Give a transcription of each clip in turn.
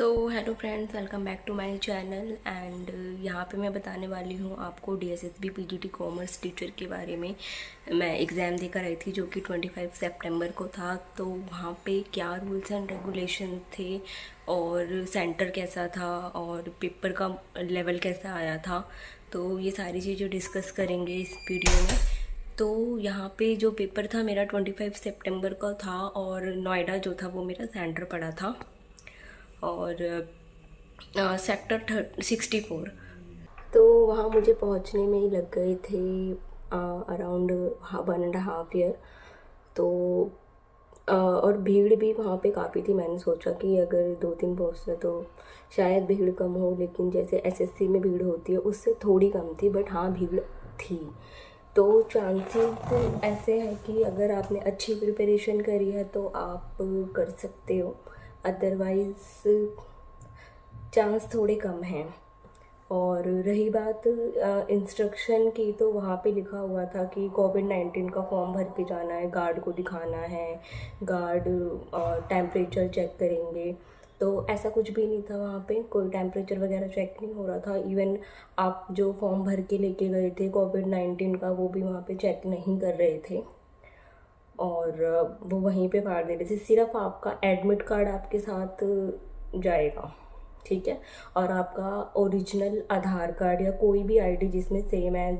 तो hello friends, welcome back to my channel. And यहाँ पे मैं बताने वाली हूँ आपको डीएसएसबी पीजीटी कॉमर्स टीचर के बारे में। मैं एग्ज़ाम देकर आई थी जो कि 25 सितंबर को था। तो वहाँ पे क्या रूल्स एंड रेगुलेशन थे और सेंटर कैसा था और पेपर का लेवल कैसा आया था, तो ये सारी चीज़ें डिस्कस करेंगे इस वीडियो में। तो यहाँ पे जो पेपर था मेरा 25 सितंबर का था और नोएडा जो था वो मेरा सेंटर पड़ा था और सेक्टर 64। तो वहाँ मुझे पहुँचने में ही लग गए थे अराउंड 1.5 ईयर। तो और भीड़ भी वहाँ पे काफ़ी थी। मैंने सोचा कि अगर 2-3 पोस्टर तो शायद भीड़ कम हो, लेकिन जैसे एसएससी में भीड़ होती है उससे थोड़ी कम थी, बट हाँ भीड़ थी। तो चांसेस ऐसे हैं कि अगर आपने अच्छी प्रिपरेशन करी है तो आप कर सकते हो, अदरवाइज़ चांस थोड़े कम हैं। और रही बात इंस्ट्रक्शन की, तो वहाँ पे लिखा हुआ था कि कोविड-19 का फॉर्म भर के जाना है, गार्ड को दिखाना है, गार्ड टेम्परेचर चेक करेंगे। तो ऐसा कुछ भी नहीं था, वहाँ पे कोई टेम्परेचर वगैरह चेक नहीं हो रहा था। इवन आप जो फॉर्म भर के लेके गए थे कोविड-19 का, वो भी वहाँ पे चेक नहीं कर रहे थे और वो वहीं पे फाड़ दे रहे थे। सिर्फ आपका एडमिट कार्ड आपके साथ जाएगा, ठीक है, और आपका ओरिजिनल आधार कार्ड या कोई भी आईडी जिसमें सेम एज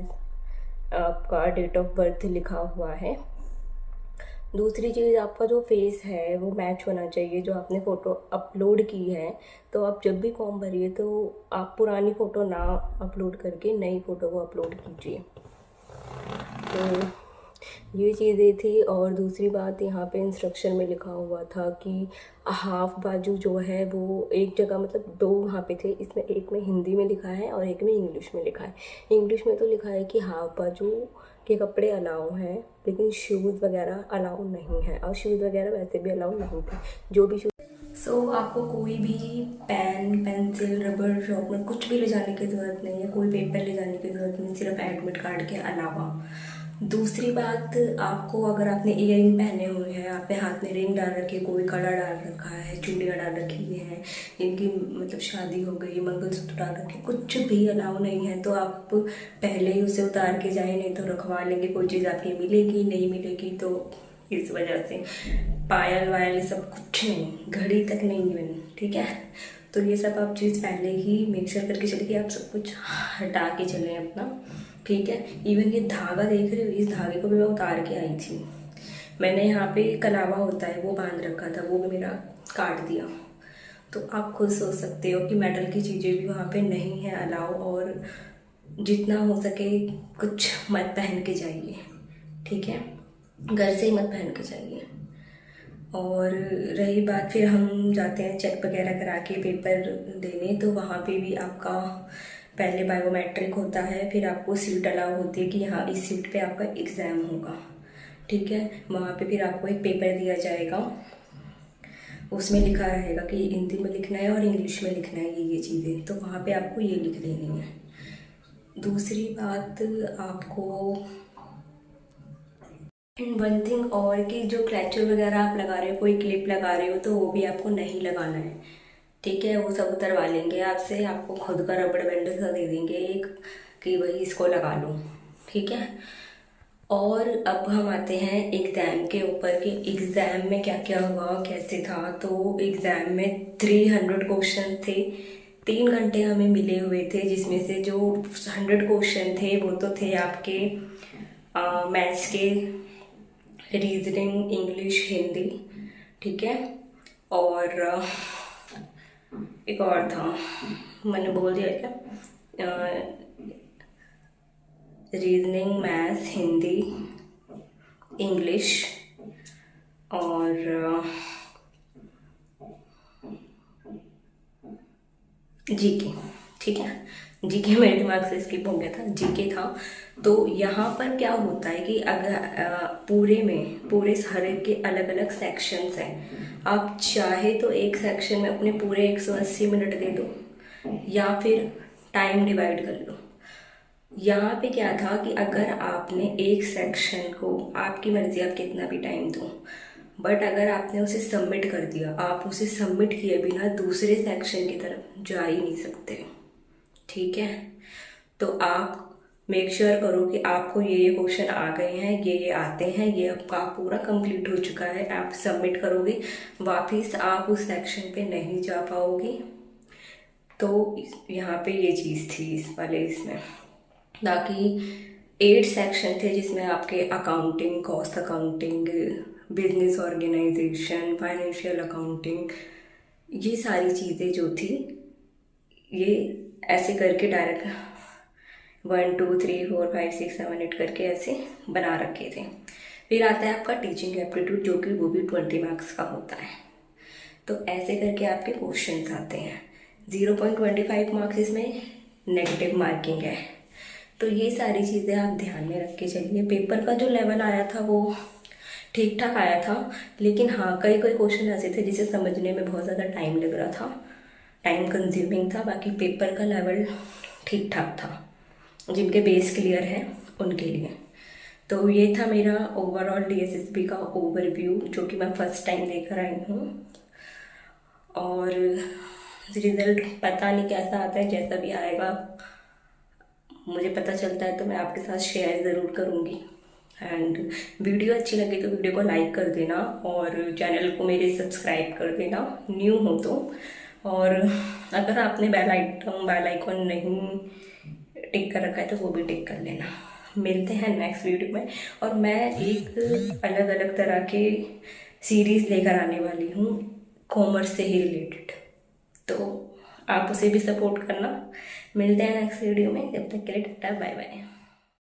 आपका डेट ऑफ बर्थ लिखा हुआ है। दूसरी चीज़, आपका जो फेस है वो मैच होना चाहिए जो आपने फ़ोटो अपलोड की है। तो आप जब भी फॉर्म भरिए तो आप पुरानी फ़ोटो ना अपलोड करके नई फ़ोटो को अपलोड कीजिए। तो ये चीज़ें थी। और दूसरी बात, यहाँ पे इंस्ट्रक्शन में लिखा हुआ था कि हाफ बाजू जो है वो एक जगह, मतलब दो वहाँ पे थे, इसमें एक में हिंदी में लिखा है और एक में इंग्लिश में लिखा है। इंग्लिश में तो लिखा है कि हाफ बाजू के कपड़े अलाउ हैं, लेकिन शूज़ वगैरह अलाउ नहीं है, और शूज़ वगैरह वैसे भी अलाउ नहीं थे, जो भी शूज़। आपको कोई भी पेन, पेंसिल, रबर, शॉर्पनर कुछ भी ले जाने की ज़रूरत नहीं है, कोई पेपर ले जाने की ज़रूरत नहीं, सिर्फ एडमिट कार्ड के अलावा। दूसरी बात, आपको अगर आपने इयररिंग पहने हुए हैं, आपने हाथ में रिंग डाल रखी है, कोई कड़ा डाल रखा है, चूड़ियाँ डाल रखी हैं, इनकी मतलब शादी हो गई, मंगलसूत्र डाल रखे, कुछ भी अलाउ नहीं है, तो आप पहले ही उसे उतार के जाए, नहीं तो रखवा लेंगे। कोई चीज़ आपकी मिलेगी नहीं मिलेगी, तो इस वजह से पायल वायल ये सब कुछ नहीं, घड़ी तक नहीं इवन, ठीक है। तो ये सब आप चीज़ पहले ही मेक श्योर करके चले कि आप सब कुछ हटा के चलें अपना, ठीक है। इवन ये धागा देख रहे हो, इस धागे को भी मैं उतार के आई थी। मैंने यहाँ पे कलावा होता है वो बांध रखा था, वो भी मेरा काट दिया। तो आप खुद सोच सकते हो कि मेटल की चीज़ें भी वहाँ पे नहीं है अलाउ, और जितना हो सके कुछ मत पहन के जाइए, ठीक है, घर से ही मत पहन के जाइए। और रही बात, फिर हम जाते हैं चेक वगैरह करा के पेपर देने, तो वहाँ पे भी आपका पहले बायोमेट्रिक होता है, फिर आपको सीट अलाउ होती है कि हाँ इस सीट पे आपका एग्ज़ाम होगा, ठीक है। वहाँ पे फिर आपको एक पेपर दिया जाएगा, उसमें लिखा रहेगा कि हिंदी में लिखना है और इंग्लिश में लिखना है ये चीज़ें, तो वहाँ पे आपको ये लिख देनी है। दूसरी बात, आपको वन थिंग और कि जो क्लचर वगैरह आप लगा रहे हो, कोई क्लिप लगा रहे हो, तो वो भी आपको नहीं लगाना है, ठीक है। वो सब उतरवा लेंगे आपसे, आपको खुद का रबड़ बैंड सा दे देंगे एक कि भाई इसको लगा लो, ठीक है। और अब हम आते हैं एग्ज़ाम के ऊपर कि एग्ज़ाम में क्या क्या हुआ, कैसे था। तो एग्ज़ाम में 300 क्वेश्चन थे, 3 घंटे हमें मिले हुए थे, जिसमें से जो 100 क्वेश्चन थे वो तो थे आपके मैथ्स के, रीजनिंग, इंग्लिश, हिंदी, ठीक है। और एक और था, मैंने बोल दिया क्या, रीजनिंग, मैथ्स, हिंदी, इंग्लिश और जीके, ठीक है। जीके मेरे दिमाग से स्किप हो गया था, जीके था। तो यहाँ पर क्या होता है कि अगर पूरे सारे के अलग अलग सेक्शंस हैं, आप चाहे तो एक सेक्शन में अपने पूरे 180 मिनट दे दो या फिर टाइम डिवाइड कर लो। यहाँ पे क्या था कि अगर आपने एक सेक्शन को, आपकी मर्जी आप कितना भी टाइम दो, बट अगर आपने उसे सबमिट कर दिया, आप उसे सबमिट किए बिना दूसरे सेक्शन की तरफ जा ही नहीं सकते, ठीक है। तो आप मेक श्योर करो कि आपको ये क्वेश्चन आ गए हैं, ये आते हैं, ये आपका पूरा कंप्लीट हो चुका है, आप सबमिट करोगे, वापस आप उस सेक्शन पे नहीं जा पाओगे। तो यहाँ पे ये चीज़ थी इस वाले इसमें। बाकी 8 सेक्शन थे जिसमें आपके accounting, cost accounting, business organisation, financial accounting, ये सारी चीज़ें जो थी ये ऐसे करके डायरेक्ट 1 2 3 4 5 6 7 8 करके ऐसे बना रखे थे। फिर आता है आपका टीचिंग एप्टीट्यूड, जो कि वो भी 20 मार्क्स का होता है। तो ऐसे करके आपके क्वेश्चंस आते हैं। 0.25 मार्क्स इसमें नेगेटिव मार्किंग है। तो ये सारी चीज़ें आप ध्यान में रख के चलिए। पेपर का जो लेवल आया था वो ठीक ठाक आया था, लेकिन हाँ कई क्वेश्चन ऐसे थे जिसे समझने में बहुत ज़्यादा टाइम लग रहा था, टाइम कंज्यूमिंग था। बाकी पेपर का लेवल ठीक ठाक था, जिनके बेस क्लियर है उनके लिए। तो ये था मेरा ओवरऑल डीएसएसबी का ओवरव्यू, जो कि मैं फर्स्ट टाइम लेकर आई हूँ। और रिजल्ट पता नहीं कैसा आता है, जैसा भी आएगा मुझे पता चलता है तो मैं आपके साथ शेयर ज़रूर करूँगी। एंड वीडियो अच्छी लगे तो वीडियो को लाइक कर देना और चैनल को मेरे सब्सक्राइब कर देना न्यू हो तो। और अगर आपने बेल आइकॉन नहीं टिक कर रखा है तो वो भी टिक कर लेना। मिलते हैं नेक्स्ट वीडियो में। और मैं एक अलग अलग तरह के सीरीज़ लेकर आने वाली हूँ कॉमर्स से ही रिलेटेड, तो आप उसे भी सपोर्ट करना। मिलते हैं नेक्स्ट वीडियो में, जब तक के लिए टाटा बाय बाय।